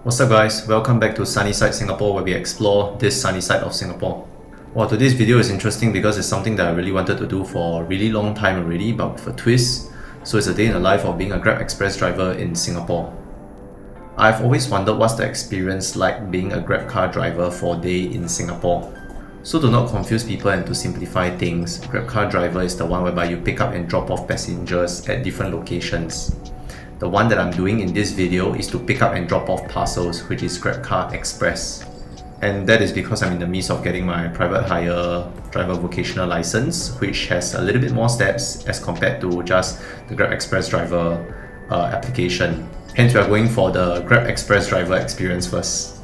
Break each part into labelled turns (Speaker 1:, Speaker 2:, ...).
Speaker 1: What's up guys, welcome back to Sunny Side Singapore where we explore this sunny side of Singapore. Well, today's video is interesting because it's something that I really wanted to do for a really long time already, but with a twist. So it's a day in the life of being a GrabExpress driver in Singapore. I've always wondered what's the experience like being a Grab car driver for a day in Singapore. So to not confuse people and to simplify things, Grab car driver is the one whereby you pick up and drop off passengers at different locations. The one that I'm doing in this video is to pick up and drop off parcels, which is GrabExpress. And that is because I'm in the midst of getting my private hire driver vocational license, which has a little bit more steps as compared to just the GrabExpress driver application. Hence we are going for the GrabExpress driver experience first.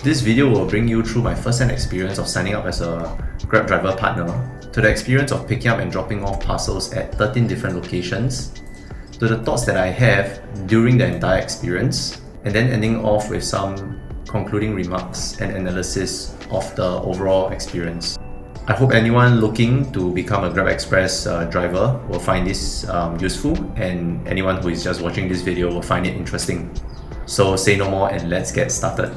Speaker 1: This video will bring you through my first-hand experience of signing up as a Grab driver partner, to the experience of picking up and dropping off parcels at 13 different locations, to the thoughts that I have during the entire experience, and then ending off with some concluding remarks and analysis of the overall experience. I hope anyone looking to become a GrabExpress driver will find this useful, and anyone who is just watching this video will find it interesting. So say no more and let's get started.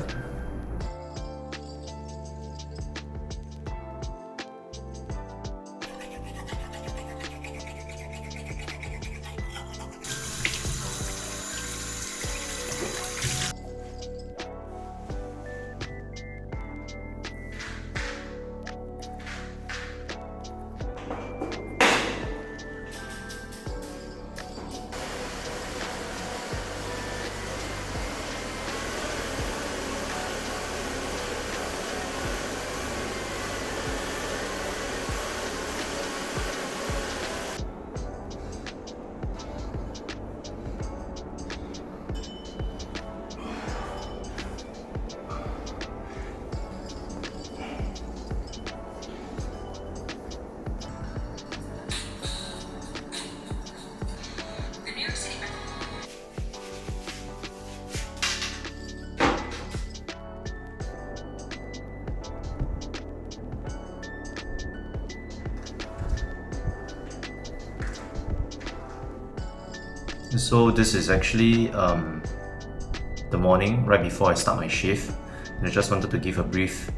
Speaker 1: So this is actually the morning right before I start my shift, and I just wanted to give a brief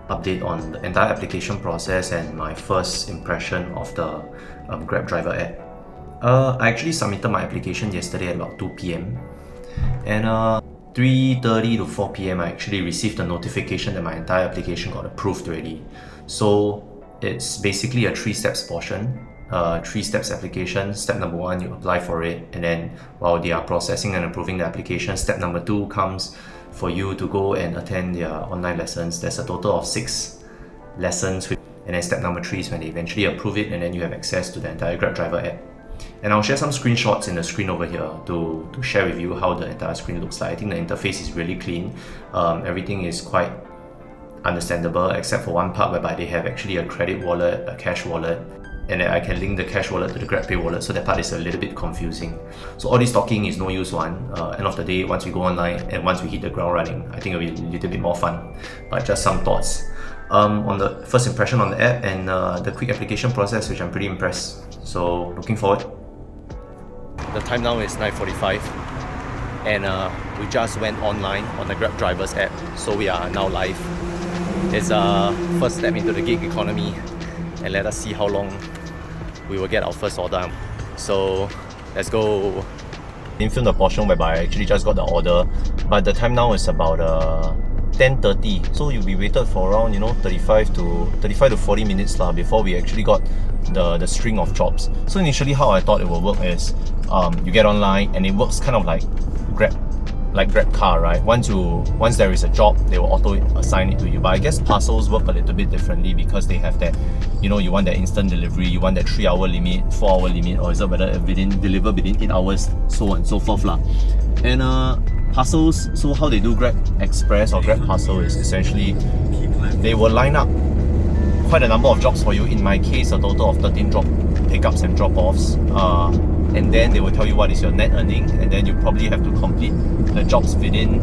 Speaker 1: update on the entire application process and my first impression of the Grab driver app. I actually submitted my application yesterday at about 2 p.m. and 3:30 to 4 p.m. I actually received a notification that my entire application got approved already. So it's basically a 3-steps portion. 3-steps application. Step number 1, you apply for it, and then while they are processing and approving the application, step number 2 comes for you to go and attend their online lessons. There's a total of 6 lessons, and then step number 3 is when they eventually approve it, and then you have access to the entire Grab driver app. And I'll share some screenshots in the screen over here to share with you how the entire screen looks like. I think the interface is really clean. Everything is quite understandable except for one part whereby they have actually a credit wallet, a cash wallet, and then I can link the cash wallet to the GrabPay wallet, so that part is a little bit confusing. So all this talking is no use one. End of the day, once we go online and once we hit the ground running, I think it'll be a little bit more fun. But just some thoughts on the first impression on the app and the quick application process, which I'm pretty impressed. So looking forward. The time now is 9:45 and we just went online on the Grab drivers app, so we are now live. It's a first step into the gig economy, and let us see how long we will get our first order. So let's go. Didn't film the portion whereby I actually just got the order, but the time now is about 10:30. So we waited for around 35 to 40 minutes before we actually got the string of jobs. So initially how I thought it will work is you get online and it works kind of like Grab car, right? Once there is a job, they will auto assign it to you. But I guess parcels work a little bit differently because they have that, you want that instant delivery, you want that 3-hour limit, 4-hour limit, or is it whether deliver within 8 hours, so on and so forth lah. And parcels, so how they do GrabExpress or Grab Parcel is essentially they will line up quite a number of jobs for you. In my case, a total of 13 pickups and drop-offs. And then they will tell you what is your net earning, and then you probably have to complete the jobs within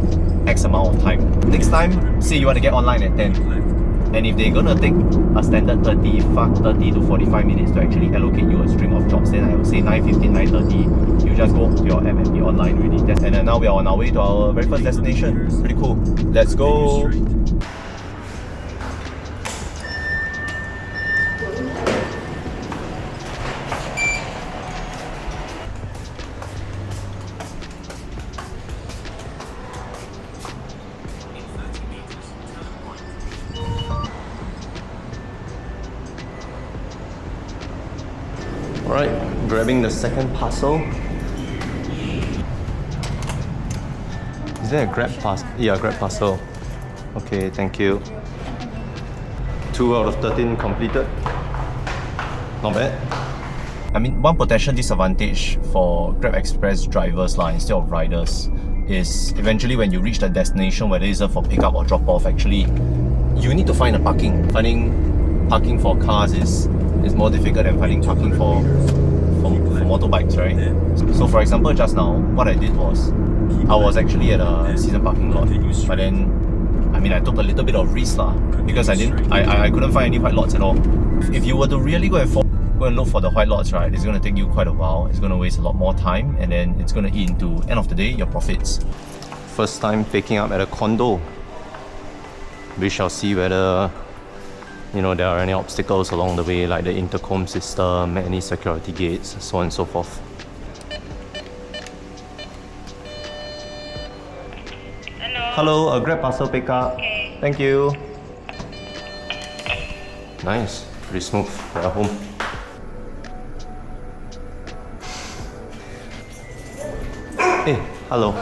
Speaker 1: X amount of time. Next time, say you want to get online at 10, And if they're gonna take a standard 30 to 45 minutes to actually allocate you a stream of jobs, then I would say 9:15, 9:30, you just go to your app and be online already. And then now we are on our way to our very first destination. Pretty cool. Let's go. Alright, grabbing the second parcel. Is there a Grab parcel? Yeah, Grab parcel. Okay, thank you. 2 out of 13 completed. Not bad. I mean, one potential disadvantage for GrabExpress drivers instead of riders is eventually when you reach the destination, whether it's for pickup or drop off, actually you need to find a parking. Finding parking for cars is more difficult than finding parking for motorbikes, right? So for example, just now, what I did was, I was actually at a season parking lot, but then, I mean, I took a little bit of risk because I couldn't find any white lots at all. If you were to really go and look for the white lots, right, it's going to take you quite a while. It's going to waste a lot more time, and then it's going to eat into, end of the day, your profits. First time picking up at a condo. We shall see whether there are any obstacles along the way, like the intercom system, any security gates, so on and so forth. Hello, a Grab parcel pickup.
Speaker 2: Okay.
Speaker 1: Thank you. Nice, pretty smooth. We're at home. Hey, hello.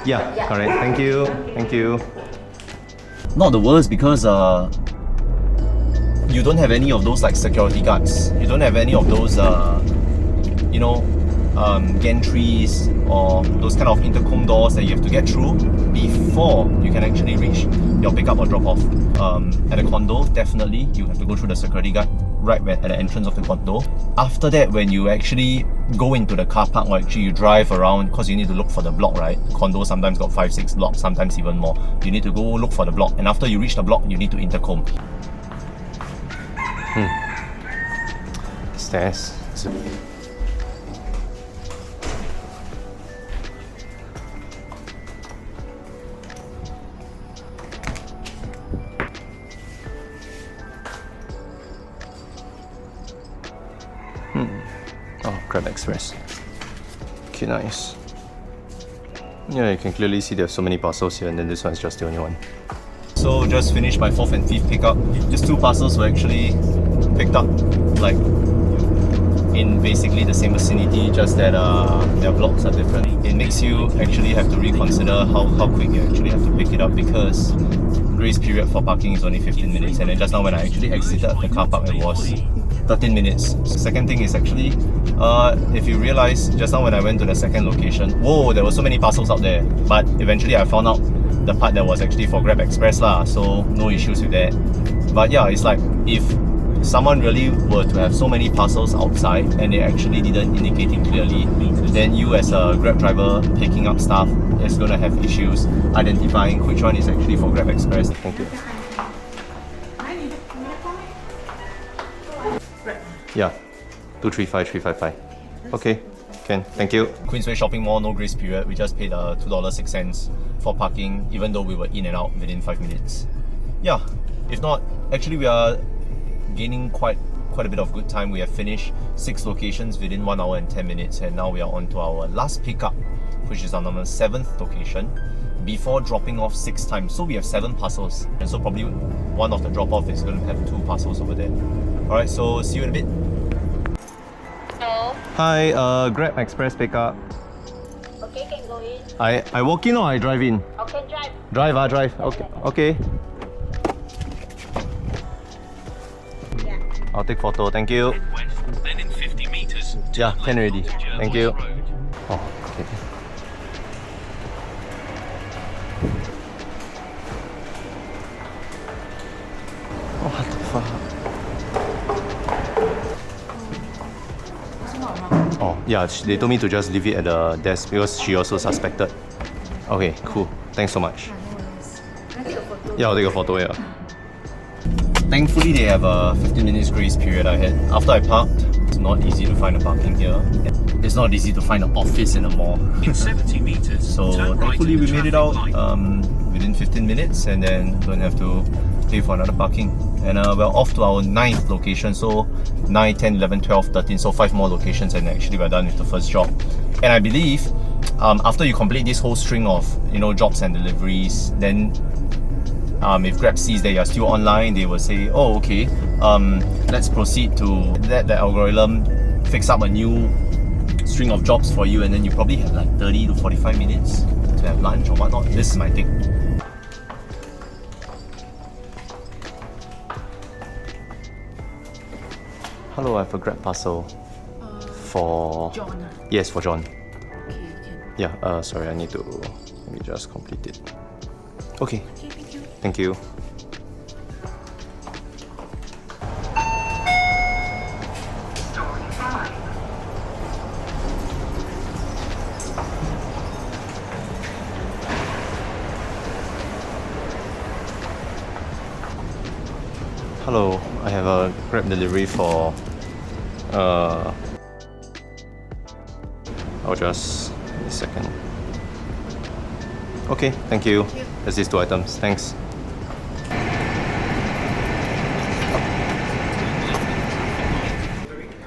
Speaker 1: Yeah, correct. Thank you. Thank you. Not the worst because you don't have any of those like security guards. You don't have any of those gantries or those kind of intercom doors that you have to get through before you can actually reach your pickup or drop off. At a condo, definitely you have to go through the security guard right at the entrance of the condo. After that, when you actually go into the car park or actually you drive around, because you need to look for the block, right? Condo sometimes got 5-6 blocks, sometimes even more. You need to go look for the block, and after you reach the block, you need to intercom. Stairs. Oh, GrabExpress. Okay, nice. Yeah, you can clearly see there's so many parcels here, and then this one's just the only one. So just finished my 4th and 5th pickup. These 2 parcels were actually picked up like in basically the same vicinity, just that their blocks are different. It makes you actually have to reconsider how quick you actually have to pick it up, because grace period for parking is only 15 minutes, and then just now when I actually exited the car park, it was 13 minutes. Second thing is actually, if you realize, just now when I went to the second location, whoa, there were so many parcels out there, but eventually I found out the part that was actually for GrabExpress so no issues with that. But yeah, it's like, if someone really were to have so many parcels outside and they actually didn't indicate it clearly, then you as a Grab driver picking up stuff is going to have issues identifying which one is actually for GrabExpress. Thank you. Yeah, 235355. Okay, can. Thank you. Queensway Shopping Mall, no grace period. We just paid $2.06 for parking, even though we were in and out within 5 minutes. Yeah, if not, actually we are gaining quite a bit of good time. We have finished 6 locations within 1 hour and 10 minutes, and now we are on to our last pickup, which is our number 7th location, before dropping off 6 times. So we have 7 parcels, and so probably one of the drop-off is going to have 2 parcels over there. Alright, so see you in a bit.
Speaker 2: Hello.
Speaker 1: Hi, GrabExpress pickup.
Speaker 2: Okay, can go in.
Speaker 1: I walk in or I drive in?
Speaker 2: Okay, drive.
Speaker 1: Drive. Okay. Okay.
Speaker 2: Yeah.
Speaker 1: I'll take photo. Thank you.
Speaker 3: Then in 50 meters.
Speaker 1: Yeah, 10 already. Thank you. Oh, okay. What the fuck? Oh, yeah, they told me to just leave it at the desk because she also suspected. Okay, cool. Thanks so much. Yeah, I'll take a photo, yeah. Thankfully, they have a 15 minutes grace period ahead. After I parked, it's not easy to find a parking here. It's not easy to find an office in a mall.
Speaker 3: In 70 meters,
Speaker 1: So
Speaker 3: turn right
Speaker 1: thankfully
Speaker 3: at the
Speaker 1: we made it
Speaker 3: traffic
Speaker 1: out
Speaker 3: light.
Speaker 1: within 15 minutes and then don't have to pay for another parking. And we're off to our 9th location, so 9, 10, 11, 12, 13, so 5 more locations, and actually we're done with the first job. And I believe after you complete this whole string of jobs and deliveries, then if Grab sees that you're still online, they will say, oh okay, let's proceed to let the algorithm fix up a new string of jobs for you, and then you probably have like 30 to 45 minutes to have lunch or whatnot. This is my thing. Hello, I have a Grab parcel for
Speaker 4: John.
Speaker 1: Yes, for John.
Speaker 4: Okay, can.
Speaker 1: Yeah, sorry, let me just complete it. Okay,
Speaker 4: Okay, thank you.
Speaker 1: thank you. Hello, I have a Grab delivery for I'll just give me a second. Okay, thank you. There's these 2 items. Thanks.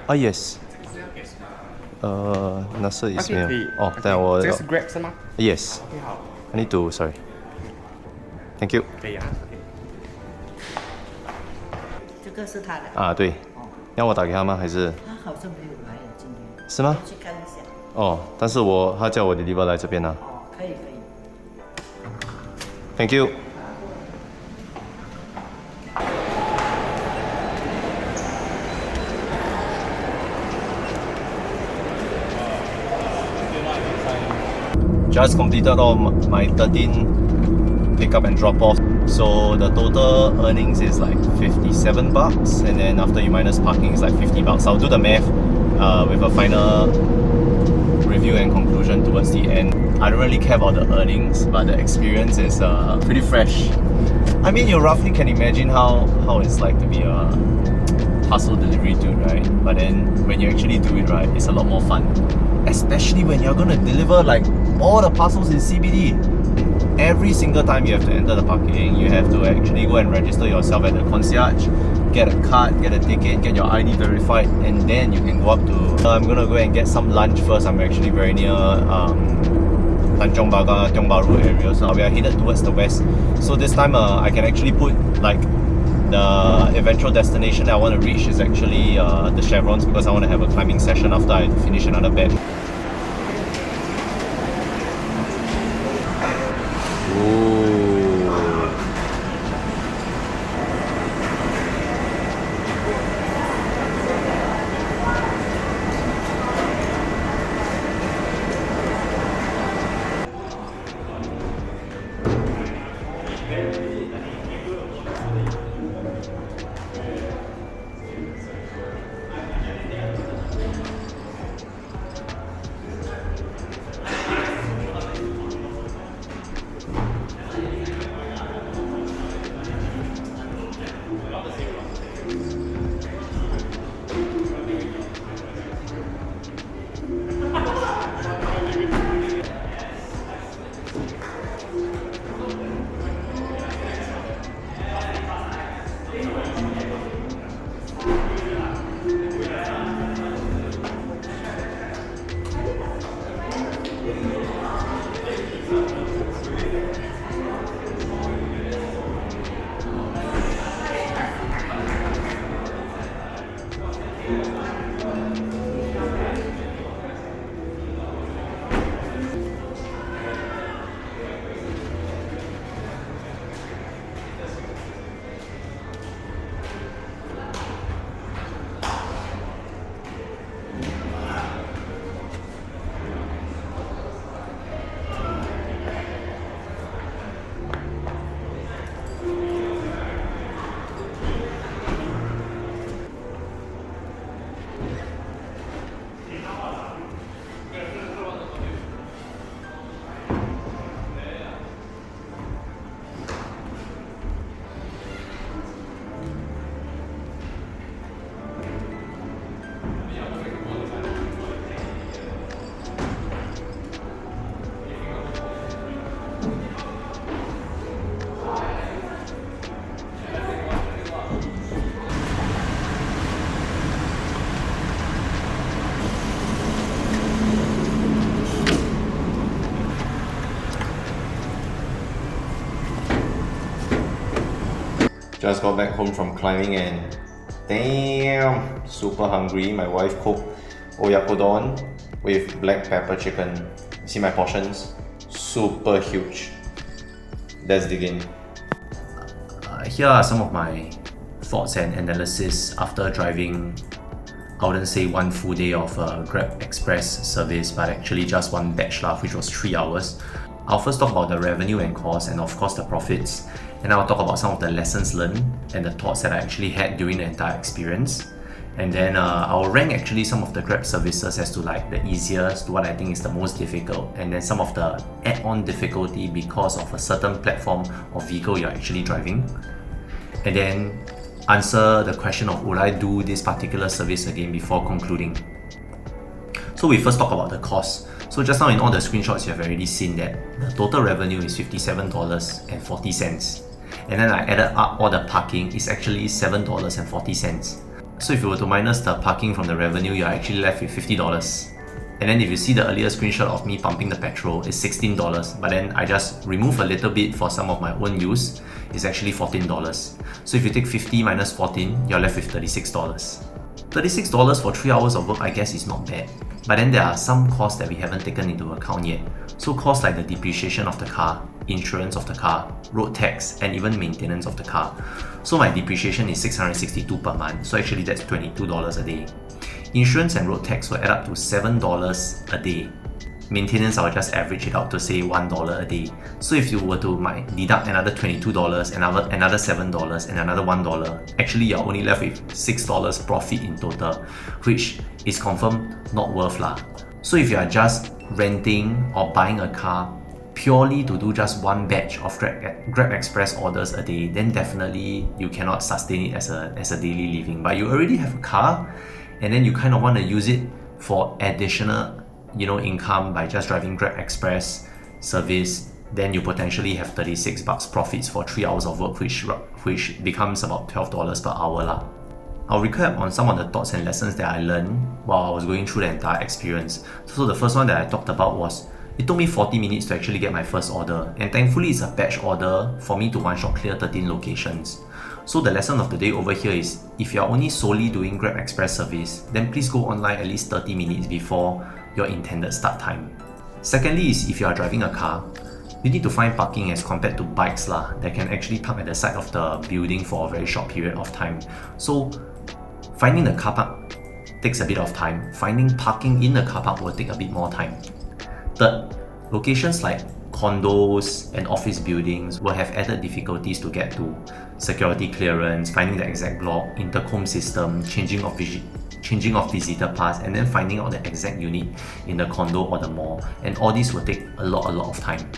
Speaker 1: Yes. 那是 is 没有。哦，但我
Speaker 5: 这个是 Grab 是吗？
Speaker 1: Yes.
Speaker 5: 你好，
Speaker 1: I need to. Sorry. Thank you.
Speaker 5: 可以啊。
Speaker 4: 这个是他的，
Speaker 1: 啊，对。要我打给他吗？还是
Speaker 4: 他好像没有来了，今天。
Speaker 1: 是吗？
Speaker 4: 我去看一下。
Speaker 1: 哦，但是他叫我 deliver 来这边呢。
Speaker 4: 哦，可以可以。
Speaker 1: Thank you. Just completed all my 13 pickup and drop off. So the total earnings is like 57 bucks, and then after you minus parking is like 50 bucks. I'll do the math with a final review and conclusion towards the end. I don't really care about the earnings, but the experience is pretty fresh. I mean, you roughly can imagine how it's like to be a parcel delivery dude, right? But then when you actually do it right, it's a lot more fun. Especially when you're gonna deliver like all the parcels in CBD. Every single time you have to enter the parking, you have to actually go and register yourself at the concierge, get a card, get a ticket, get your ID verified, and then you can go up to... I'm gonna go and get some lunch first. I'm actually very near Tanjong Pagar, Tiong Bahru area, so we are headed towards the west. So this time I can actually put like the eventual destination that I want to reach is actually the Chevrons, because I want to have a climbing session after I finish another bed. Just got back home from climbing and damn, super hungry. My wife cooked oyakodon with black pepper chicken. See my portions? Super huge. Let's dig in. Here are some of my thoughts and analysis after driving, I wouldn't say one full day of GrabExpress service, but actually just one batch lah, which was 3 hours. I'll first talk about the revenue and cost, and of course the profits, and I'll talk about some of the lessons learned and the thoughts that I actually had during the entire experience. And then I'll rank actually some of the Grab services as to like the easiest to what I think is the most difficult, and then some of the add-on difficulty because of a certain platform or vehicle you're actually driving. And then answer the question of would I do this particular service again before concluding. So we first talk about the cost. So just now in all the screenshots you have already seen that the total revenue is $57.40, and then I added up all the parking is actually $7.40. So if you were to minus the parking from the revenue, you're actually left with $50. And then if you see the earlier screenshot of me pumping the petrol, it's $16, but then I just remove a little bit for some of my own use, it's actually $14. So if you take 50 minus 14, you're left with $36. $36 for 3 hours of work, I guess is not bad. But then there are some costs that we haven't taken into account yet. So costs like the depreciation of the car, insurance of the car, road tax, and even maintenance of the car. So my depreciation is $662 per month, so actually that's $22 a day. Insurance and road tax will add up to $7 a day. Maintenance, I'll just average it out to say $1 a day. So if you were to deduct another $22, another $7, and another $1, actually you're only left with $6 profit in total, which is confirmed not worth lah. So if you are just renting or buying a car purely to do just one batch of GrabExpress orders a day, then definitely you cannot sustain it as a daily living. But you already have a car, and then you kind of want to use it for additional income by just driving GrabExpress service, then you potentially have $36 profits for 3 hours of work, which becomes about $12 per hour lah. I'll recap on some of the thoughts and lessons that I learned while I was going through the entire experience. So the first one that I talked about was, it took me 40 minutes to actually get my first order, and thankfully it's a batch order for me to one-shot clear 13 locations. So the lesson of the day over here is, if you're only solely doing GrabExpress service, then please go online at least 30 minutes before your intended start time. Secondly is, if you are driving a car, you need to find parking as compared to bikes lah, that can actually park at the side of the building for a very short period of time. So finding the car park takes a bit of time, finding parking in the car park will take a bit more time. Third, locations like condos and office buildings will have added difficulties to get to. Security clearance, finding the exact block, intercom system, changing of visitor pass, and then finding out the exact unit in the condo or the mall, and all this will take a lot of time.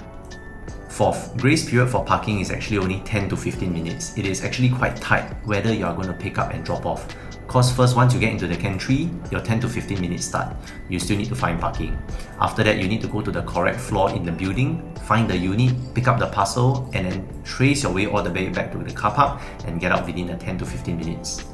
Speaker 1: Fourth, grace period for parking is actually only 10 to 15 minutes. It is actually quite tight whether you are going to pick up and drop off. Cause first, once you get into the gantry, your 10 to 15 minutes start. You still need to find parking. After that, you need to go to the correct floor in the building, find the unit, pick up the parcel, and then trace your way all the way back to the car park and get out within the 10 to 15 minutes.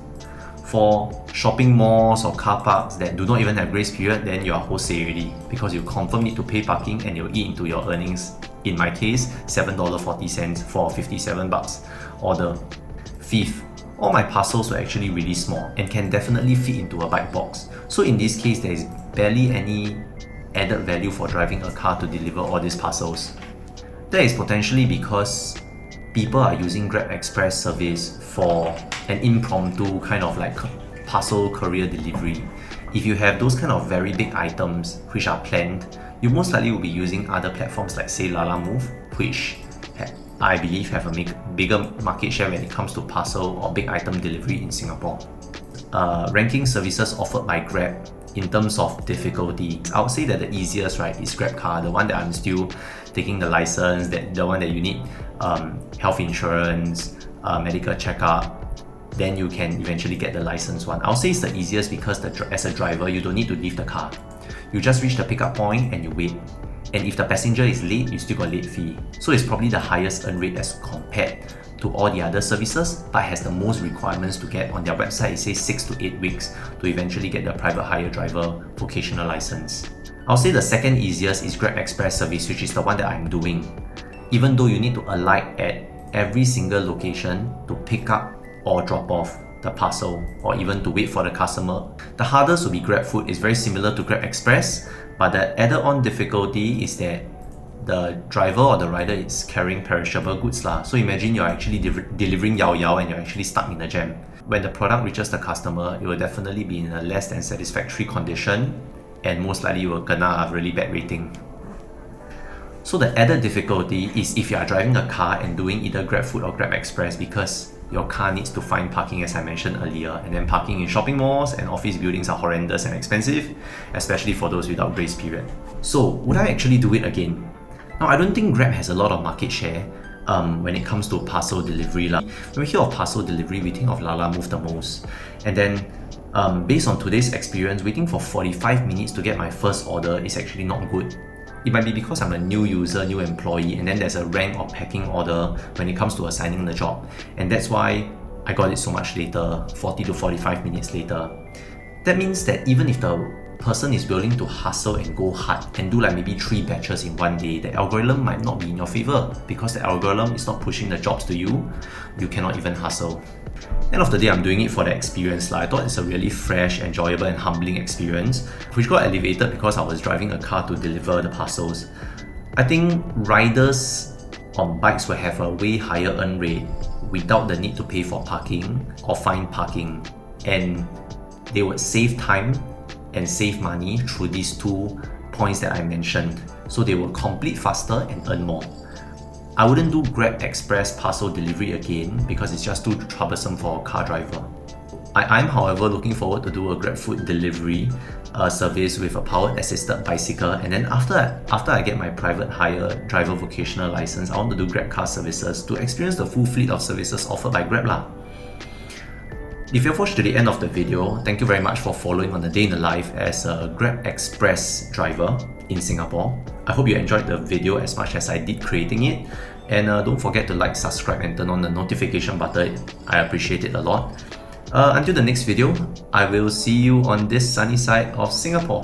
Speaker 1: For shopping malls or car parks that do not even have grace period, then you are wholesale already, because you confirm need to pay parking and you'll eat into your earnings. In my case, $7.40 for $57 order. Fifth, all my parcels were actually really small and can definitely fit into a bike box. So in this case, there is barely any added value for driving a car to deliver all these parcels. That is potentially because people are using GrabExpress service for an impromptu kind of like parcel courier delivery. If you have those kind of very big items which are planned, you most likely will be using other platforms like say Lalamove, which I believe have a bigger market share when it comes to parcel or big item delivery in Singapore. Ranking services offered by Grab in terms of difficulty, I would say that the easiest is GrabCar, the one that I'm still taking the license, the one that you need health insurance, medical checkup, then you can eventually get the license one. I'll say it's the easiest because as a driver, you don't need to leave the car. You just reach the pickup point and you wait. And if the passenger is late, you still got late fee. So it's probably the highest earn rate as compared to all the other services, but has the most requirements to get. On their website, it says 6 to 8 weeks to eventually get the private hire driver vocational license. I'll say the second easiest is GrabExpress service, which is the one that I'm doing. Even though you need to alight at every single location to pick up or drop off the parcel, or even to wait for the customer. The hardest will be GrabFood. It's very similar to GrabExpress, but the added on difficulty is that the driver or the rider is carrying perishable goods lah. So imagine you're actually delivering yao yao and you're actually stuck in a jam. When the product reaches the customer, it will definitely be in a less than satisfactory condition, and most likely will kena a really bad rating. So the added difficulty is if you are driving a car and doing either GrabFood or GrabExpress, because your car needs to find parking, as I mentioned earlier, and then parking in shopping malls and office buildings are horrendous and expensive, especially for those without grace period. So would I actually do it again? Now, I don't think Grab has a lot of market share when it comes to parcel delivery. When we hear of parcel delivery, we think of Lalamove the most. And then based on today's experience, waiting for 45 minutes to get my first order is actually not good. It might be because I'm a new user, new employee, and then there's a rank or packing order when it comes to assigning the job. And that's why I got it so much later, 40 to 45 minutes later. That means that even if the person is willing to hustle and go hard and do like maybe 3 batches in one day, the algorithm might not be in your favor, because the algorithm is not pushing the jobs to you. You cannot even hustle. End of the day, I'm doing it for the experience. I thought it's a really fresh, enjoyable and humbling experience, which got elevated because I was driving a car to deliver the parcels. I think riders on bikes will have a way higher earn rate without the need to pay for parking or find parking, and they would save time and save money through these 2 points that I mentioned. So they will complete faster and earn more. I wouldn't do GrabExpress parcel delivery again because it's just too troublesome for a car driver. I'm however looking forward to do a GrabFood delivery service with a powered assisted bicycle, and then after I get my private hire driver vocational license, I want to do Grab car services to experience the full fleet of services offered by Grab lah. If you've watched to the end of the video, thank you very much for following on the day in the life as a GrabExpress driver in Singapore. I hope you enjoyed the video as much as I did creating it, and don't forget to like, subscribe and turn on the notification button. I appreciate it a lot. Until the next video, I will see you on this sunny side of Singapore.